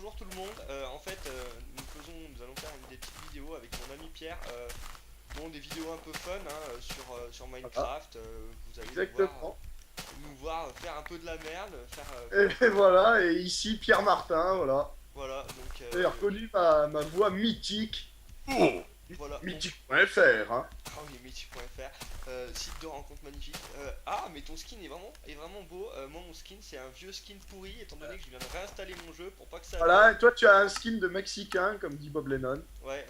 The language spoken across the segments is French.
bonjour tout le monde. En fait, nous allons faire des petites vidéos avec mon ami Pierre. Bon, des vidéos un peu fun hein, sur Voilà, Minecraft. Vous allez exactement. nous voir faire un peu de la merde, faire un Et peu de... voilà, et ici Pierre Martin, voilà. Voilà, donc Vous avez reconnu ma voix mythique. Oh, voilà. Donc, mythique.fr, hein. ah oui, mythique.fr, site de rencontre magnifique. Mais ton skin est vraiment beau. Moi, mon skin, c'est un vieux skin pourri, étant donné que je viens de réinstaller mon jeu pour pas que ça Voilà, lag. et toi tu as un skin de Mexicain, comme dit Bob Lennon. Ouais,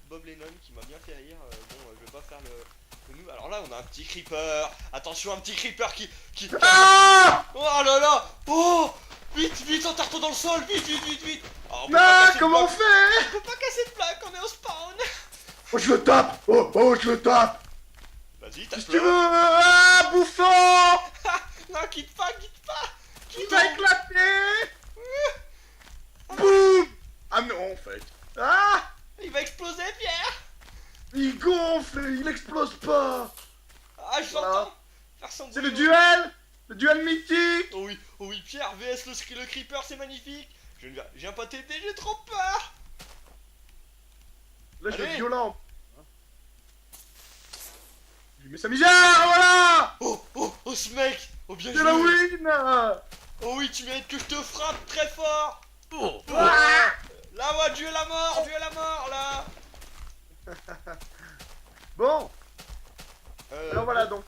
Bob Lennon qui m'a bien fait rire. Je vais pas faire le nous. Alors là, on a un petit creeper. Attention, un petit creeper qui casse. Ah Oh là là. Oh, vite, vite, enterre-toi dans le sol. Vite, vite, vite, vite. Ah, on peut pas Non, casser le comment on bloc. fait? On peut pas casser le bloc. On est au spawn. Oh, je le tape! Oh, oh, je le tape! Vas-y, Qu'est-ce que tu tape-le. veux? Ah, bouffon! Non, quitte pas, quitte pas. Il Quitte va pas. éclater! Boum! Ah non, en fait. Ah! Il va exploser, Pierre. Il gonfle, il explose pas! Ah, je Voilà. l'entends. Faire son C'est le bruit. duel! Le duel mythique! Oh oui, Pierre, VS le creeper, c'est magnifique. Je viens pas t'aider, j'ai trop peur. Là, je vais Allez. être violent. Je lui mets sa misère, voilà! Oh, ce mec. Oh, bien C'est la joué. win! Oh oui, tu mérites que je te frappe très fort. Ah! Là, moi, Dieu la mort, Dieu la mort, là. Bon, Euh, alors voilà, donc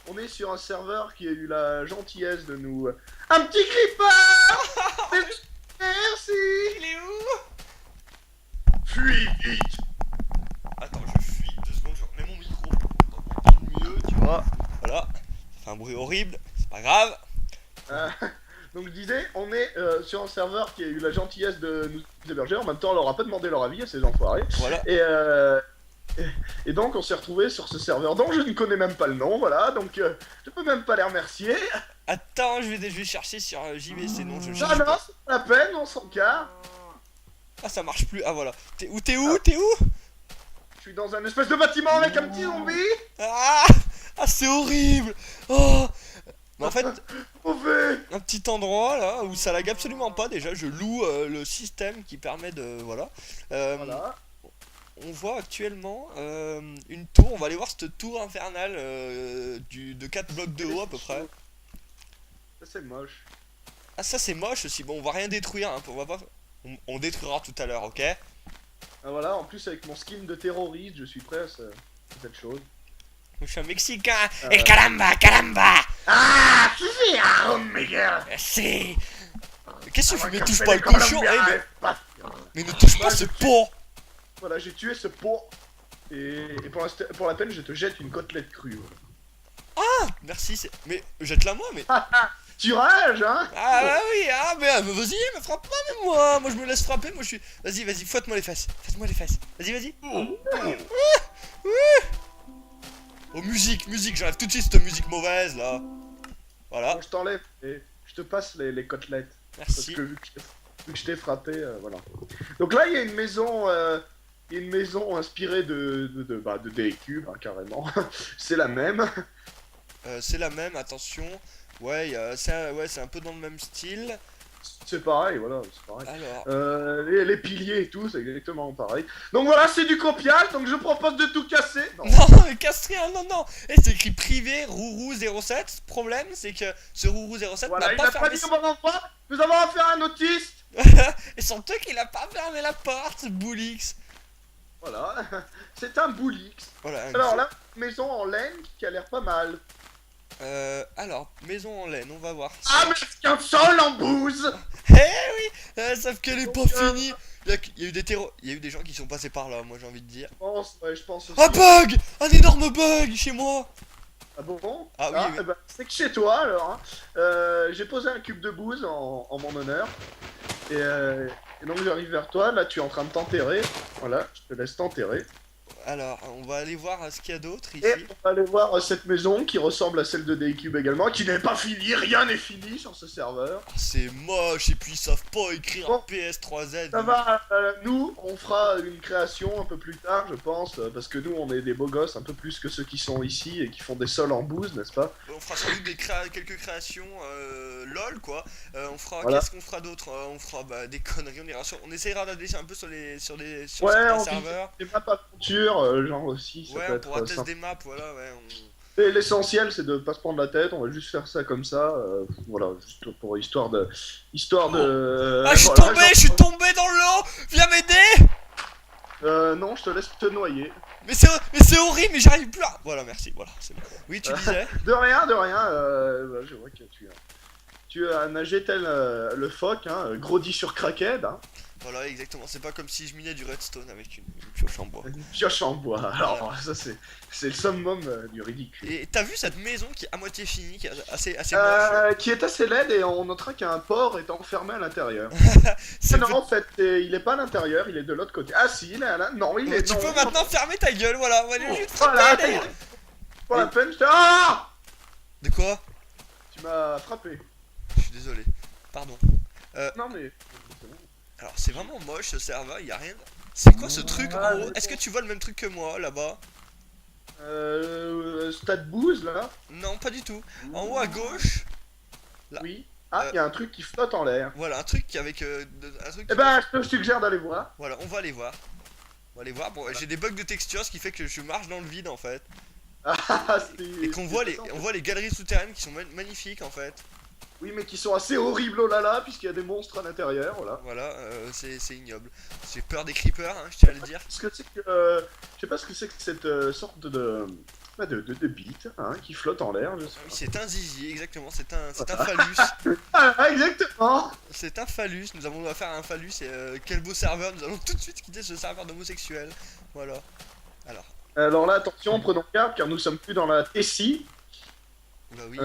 on est sur un serveur qui a eu la gentillesse de nous... Un petit creeper! Merci! Il est où? Fuis vite! Attends, je fuis 2 secondes, je remets mon micro pour entendre mieux, tu vois. Voilà, ça fait un bruit horrible, c'est pas grave. Euh, donc je disais, on est sur un serveur qui a eu la gentillesse de nous héberger. En même temps, on leur a pas demandé leur avis à ces enfoirés. Voilà. Et donc on s'est retrouvé sur ce serveur dont je ne connais même pas le nom, voilà. Donc je peux même pas les remercier. Attends, je vais chercher sur JVC, non, je Ah cherche non, pas. c'est pas la peine, on s'en carre. Ah, ça marche plus, ah voilà. T'es où, Ah. t'es où? Je suis dans un espèce de bâtiment avec un petit zombie. Ah, c'est horrible. Oh. Mais en fait, Mauvais. un petit endroit là où ça lag absolument pas déjà, je loue le système qui permet de... Voilà. Voilà. On voit actuellement une tour, on va aller voir cette tour infernale de 4 blocs de haut à peu près. Ça c'est moche. Ah ça c'est moche aussi, bon on va rien détruire, hein, on va pas... On détruira tout à l'heure, ok? Ah, voilà, en plus avec mon skin de terroriste, je suis prêt à cette chose. Je suis un Mexicain, Euh. et caramba, caramba. Ah, suffit, Aaron Miguel. C'est... Qu'est-ce que tu Ah, fais? ouais, Touche café pas des le cochon, Colombiens, hein, pas- mais ne touche pas Moi, ce je- pot. Voilà, j'ai tué ce pot. Et pour la peine, je te jette une côtelette crue. Merci, c'est... Mais jette-la moi, mais... Tu rages, hein? Ah bah oui, mais vas-y, me frappe pas même moi je me laisse frapper, moi je suis... Vas-y, fouette-moi les fesses, vas-y. Oh musique, j'enlève tout de suite cette musique mauvaise là. Voilà, Bon, je t'enlève et je te passe les côtelettes. Parce merci. que vu que je t'ai frappé, voilà. Donc là, il y a une maison... il y a une maison inspirée de DQ, hein, carrément. C'est la même. C'est la même, attention. Ouais, c'est un peu dans le même style. C'est pareil, voilà, c'est pareil. Alors, Les piliers et tout, c'est exactement pareil. Donc voilà, c'est du copial, donc je propose de tout casser. Non. non, mais casse rien, non. Et c'est écrit privé Rourou07. Problème, c'est que ce Rourou07 Voilà, n'a il pas n'a pas fermé... dit au bon endroit. Nous avons affaire à un autiste. Et sans toi qu'il a pas fermé la porte, ce Boulix. Voilà, c'est un boulix. Voilà, Alors là, maison en laine qui a l'air pas mal. alors, maison en laine, on va voir. Ah, mais qu'un sol en bouse. Eh oui, sauf qu'elle est pas finie. Il y a eu des il y a eu des gens qui sont passés par là, moi j'ai envie de dire. Je pense aussi. Un bug, un énorme bug chez moi. Ah bon? Ah oui, oui. Eh ben, c'est que chez toi alors. Hein. J'ai posé un cube de bouse en mon honneur. Et donc j'arrive vers toi, là tu es en train de t'enterrer. Voilà, je te laisse t'enterrer. Alors, on va aller voir ce qu'il y a d'autre Et ici. on va aller voir cette maison qui ressemble à celle de Daycube également, qui n'est pas finie, rien n'est fini sur ce serveur. Ah, c'est moche, et puis ils savent pas écrire Bon. PS3Z. Ça va, nous, on fera une création un peu plus tard, je pense, parce que nous, on est des beaux gosses, un peu plus que ceux qui sont ici et qui font des sols en bouse, n'est-ce pas? On fera sans doute quelques créations LOL quoi. On fera Voilà. qu'est-ce qu'on fera d'autre. On fera des conneries, on essaiera d'aller un peu sur sur Ouais, certains on serveurs. des maps aventure, genre aussi, ça Ouais, peut on pourra être tester sympa. des maps, voilà, ouais. Et l'essentiel, c'est de pas se prendre la tête, on va juste faire ça comme ça, voilà, juste pour histoire de... Histoire de... Ah, voilà, je suis tombé dans l'eau. Viens m'aider. non, je te laisse te noyer. Mais c'est horrible, mais j'arrive plus à... Voilà, merci, voilà, c'est bon. Oui, tu disais. De rien, je vois que tu as nagé tel le phoque, hein, Grody sur Crackhead, hein. Voilà, exactement. C'est pas comme si je minais du redstone avec une pioche en bois. Une pioche en bois. Alors ça c'est le summum du ridicule. Et t'as vu cette maison qui est à moitié finie, qui est assez moche. Qui est assez laide et on notera qu'un porc est enfermé à l'intérieur. C'est Non, en fait, il est pas à l'intérieur, il est de l'autre côté. Ah si, il est à l'intérieur. Non, il est... Tu non, peux non. maintenant fermer ta gueule, voilà. Voilà, je vais te Voilà, frapper derrière. pas la peine, je te... Ah, De quoi? tu m'as frappé. Je suis désolé. Pardon. Non mais... Alors, c'est vraiment moche ce serveur, y a rien. C'est quoi ce truc en haut? Est-ce que tu vois le même truc que moi là-bas? Stade Booze, là. Non, pas du tout. En haut à gauche, là. Oui. Ah, il y a un truc qui flotte en l'air. Voilà, un truc avec un truc. Eh ben, je te suggère d'aller voir. Voilà, on va aller voir. On va aller voir. Bon, j'ai des bugs de texture, ce qui fait que je marche dans le vide en fait. Ah, Et qu'on voit on voit les galeries souterraines qui sont magnifiques en fait. Oui, mais qui sont assez horribles, oh là là, puisqu'il y a des monstres à l'intérieur, voilà. Voilà, c'est ignoble. J'ai peur des creepers, hein, je tiens à le dire. Parce que c'est que, je sais pas ce que c'est que cette sorte de bite, hein, qui flotte en l'air, je sais Oui, pas. c'est un zizi, exactement, c'est un phallus. Ah, exactement. C'est un phallus, nous avons affaire à un phallus et quel beau serveur, nous allons tout de suite quitter ce serveur d'homosexuels. Voilà. Alors, Alors là, attention, prenons garde, car nous sommes plus dans la Tessie. oula oui.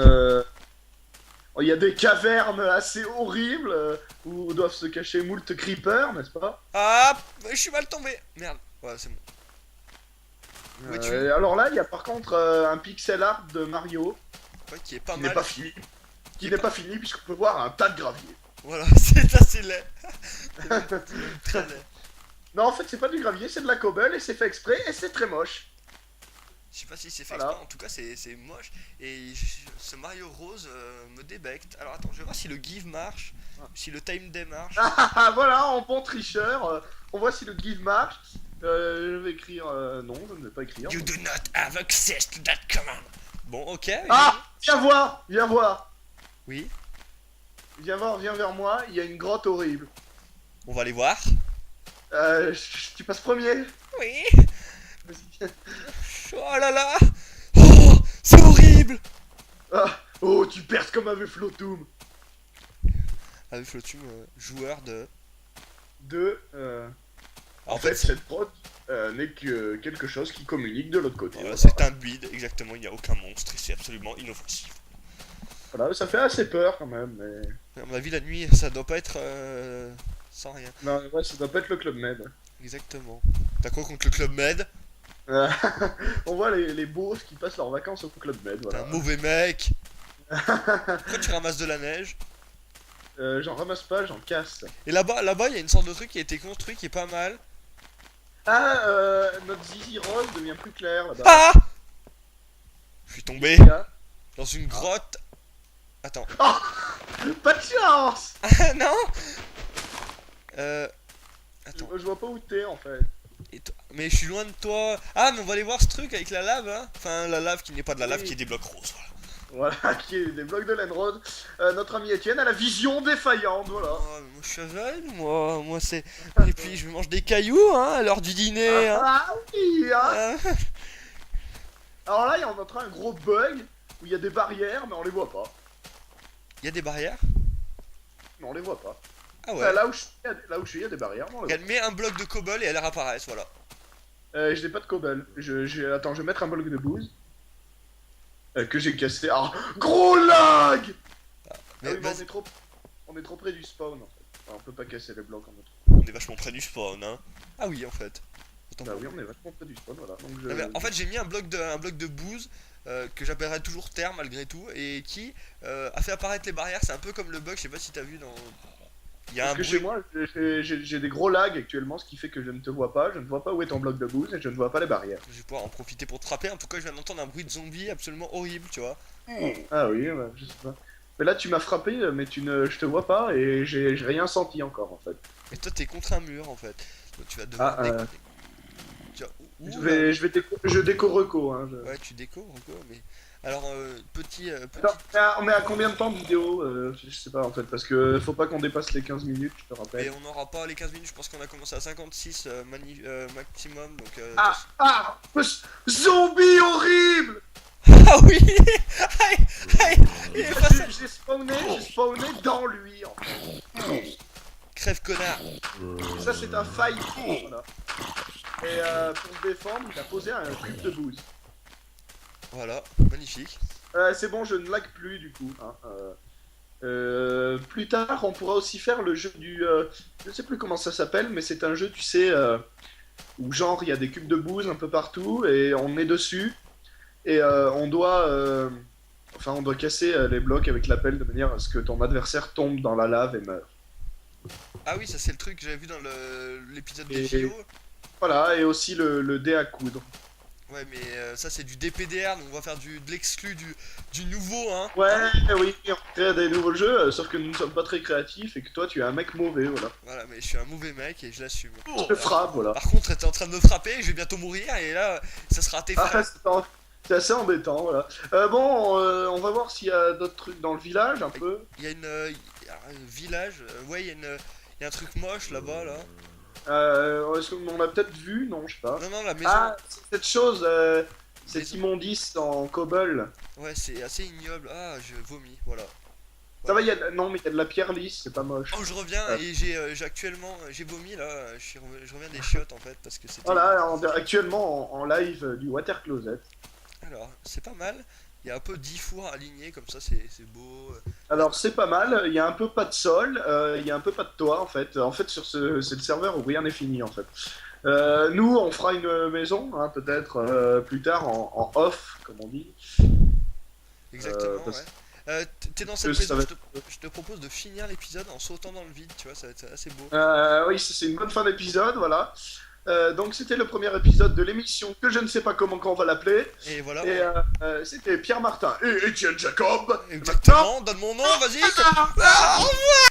Il y a des cavernes assez horribles, où doivent se cacher moult creepers, n'est-ce pas? Ah, je suis mal tombé. Merde, voilà, c'est bon. Où es-tu? Alors là, il y a par contre un pixel art de Mario, Ouais, qui est pas qui mal. n'est pas fini. Qui n'est pas fini, puisqu'on peut voir un tas de gravier. Voilà, c'est assez laid. C'est très laid. Non, en fait, c'est pas du gravier, c'est de la cobble, et c'est fait exprès, et c'est très moche. Je sais pas si c'est fait Voilà. exprès, en tout cas c'est moche. Et ce Mario Rose me débecte. Alors attends, je vais voir si le give marche, si le time day marche. Ah, voilà, en bon tricheur, on voit si le give marche. Je vais écrire... non, je ne vais pas écrire. You do not have access to that command. Bon, ok. Ah, viens voir, viens voir. Oui, Viens voir, viens vers moi, il y a une grotte horrible. on va aller voir. Tu passes premier. Oui. Vas-y. Oh là là. Oh, c'est horrible. Ah, oh, tu perds comme avec Flotum. Avec Flotum, joueur de... En fait, cette grotte n'est que quelque chose qui communique de l'autre côté. Voilà, c'est un bide, exactement, il n'y a aucun monstre et c'est absolument inoffensif. Voilà, ça fait assez peur quand même, mais... À mon avis, la nuit, ça doit pas être sans rien. Non, ouais, ça doit pas être le Club Med. Exactement. T'as quoi contre le Club Med? Euh, On voit les beaufs qui passent leurs vacances au Club Med, T'es voilà. un mauvais mec. Pourquoi tu ramasses de la neige? J'en ramasse pas, j'en casse. Et là-bas, il y a une sorte de truc qui a été construit qui est pas mal. Ah, notre Zizi Rose devient plus clair là-bas. Ah! Je suis tombé Ah, dans une grotte. Attends. pas de chance. Ah non! Attends. Je vois pas où t'es en fait. Mais je suis loin de toi. Ah, mais on va aller voir ce truc avec la lave, hein. Enfin, la lave qui n'est pas de la lave, Oui. qui est des blocs roses, voilà. Voilà, qui est des blocs de l'Enroad. Notre ami Étienne a la vision défaillante, voilà. Oh, mais moi je suis aveugle, moi c'est... Et puis je mange des cailloux, hein, à l'heure du dîner, hein. Ah oui, hein. Ah. Alors là, on notera un gros bug où il y a des barrières, mais on les voit pas. Y a des barrières? Mais on les voit pas. Ah ouais. Là où je suis, il y a des barrières, mais on les voit Regarde, mets un bloc de cobble et elles réapparaissent, voilà. pas. Je n'ai pas de cobble. Attends, je vais mettre un bloc de bouse. Que j'ai cassé. Ah, gros lag. Mais Ah oui, mais vas-y, on est trop près du spawn en fait. Enfin, on peut pas casser les blocs en autre. on est vachement près du spawn, hein. Ah oui, en fait. Autant Bah pour oui, moi. on est vachement près du spawn, voilà. Donc Non, mais en fait, j'ai mis un bloc de bouse que j'appellerai toujours terre malgré tout et qui a fait apparaître les barrières. C'est un peu comme le bug, je sais pas si t'as vu dans. Il y a Parce un que chez bruit. moi, j'ai des gros lags actuellement, ce qui fait que je ne te vois pas, je ne vois pas où est ton bloc de bouse et je ne vois pas les barrières. Je vais pouvoir en profiter pour te frapper. En tout cas, je viens d'entendre un bruit de zombie absolument horrible, tu vois. Ah oui, ouais, je sais pas. Mais là, tu m'as frappé, mais je te vois pas et j'ai rien senti encore en fait. Et toi, t'es contre un mur en fait. Donc tu vas devoir Ah, tu vois, ouh là. je déco reco. Hein, Ouais, tu découvres encore, mais. Alors, Attends, on est à combien de temps de vidéo je sais pas en fait, parce que faut pas qu'on dépasse les 15 minutes, je te Mais rappelle. on n'aura pas les 15 minutes, je pense qu'on a commencé à 56 maximum, donc. Ah, zombie horrible. Ah oui. Aïe, aïe, il est passé. J'ai spawné dans lui en fait. Crève connard. Ça c'est un fight, voilà. Et pour se défendre, il a posé un cube de bouse. Voilà, magnifique. C'est bon, je ne lag plus du coup. Hein. Plus tard, on pourra aussi faire le jeu du. Je sais plus comment ça s'appelle, mais c'est un jeu, tu sais, où genre il y a des cubes de bouse un peu partout et on est dessus et on doit casser les blocs avec la pelle de manière à ce que ton adversaire tombe dans la lave et meure. Ah oui, ça c'est le truc que j'avais vu dans l'épisode des Et JO. voilà, et aussi le dé à coudre. Ouais, mais ça c'est du DPDR, donc on va faire de l'exclu du nouveau, hein. Ouais, Hein. oui, on crée des nouveaux jeux, sauf que nous ne sommes pas très créatifs et que toi tu es un mec mauvais, voilà. Voilà, mais je suis un mauvais mec et je l'assume. Je te frappe, voilà. Par contre, t'es en train de me frapper, je vais bientôt mourir et là, ça sera à tes Ah, frais. c'est assez embêtant, voilà. Bon, on va voir s'il y a d'autres trucs dans le village, un peu. Il y a il y a un village, ouais, il y a un truc moche là-bas, là. Est-ce qu'on l'a peut-être vu? Non, je sais pas. Non, non, la maison. Ah, c'est cette chose, cette Maison. immondice en cobble. Ouais, c'est assez ignoble. Ah, je vomis, voilà. Ça va, non, mais il y a de la pierre lisse, c'est pas moche. Oh, je reviens Euh, et j'ai actuellement, j'ai vomi là, je reviens des chiottes en fait parce que c'était. Voilà, actuellement en live du Water Closet. Alors, c'est pas mal. Il y a un peu 10 fours alignés comme ça, c'est beau. Alors c'est pas mal, il y a un peu pas de sol, il y a un peu pas de toit en fait. En fait c'est le serveur où rien n'est fini en fait. Nous on fera une maison, hein, peut-être plus tard en off comme on dit. Exactement, parce ouais. T'es dans que cette ça maison, va je te propose de finir l'épisode en sautant dans le vide, tu vois, ça va être assez beau. Oui, c'est une bonne fin d'épisode, voilà. Donc c'était le premier épisode de l'émission que je ne sais pas comment qu'on va l'appeler. Et voilà. Et c'était Pierre Martin et Étienne Jacob. Exactement, donne mon nom, vas-y. Maintenant,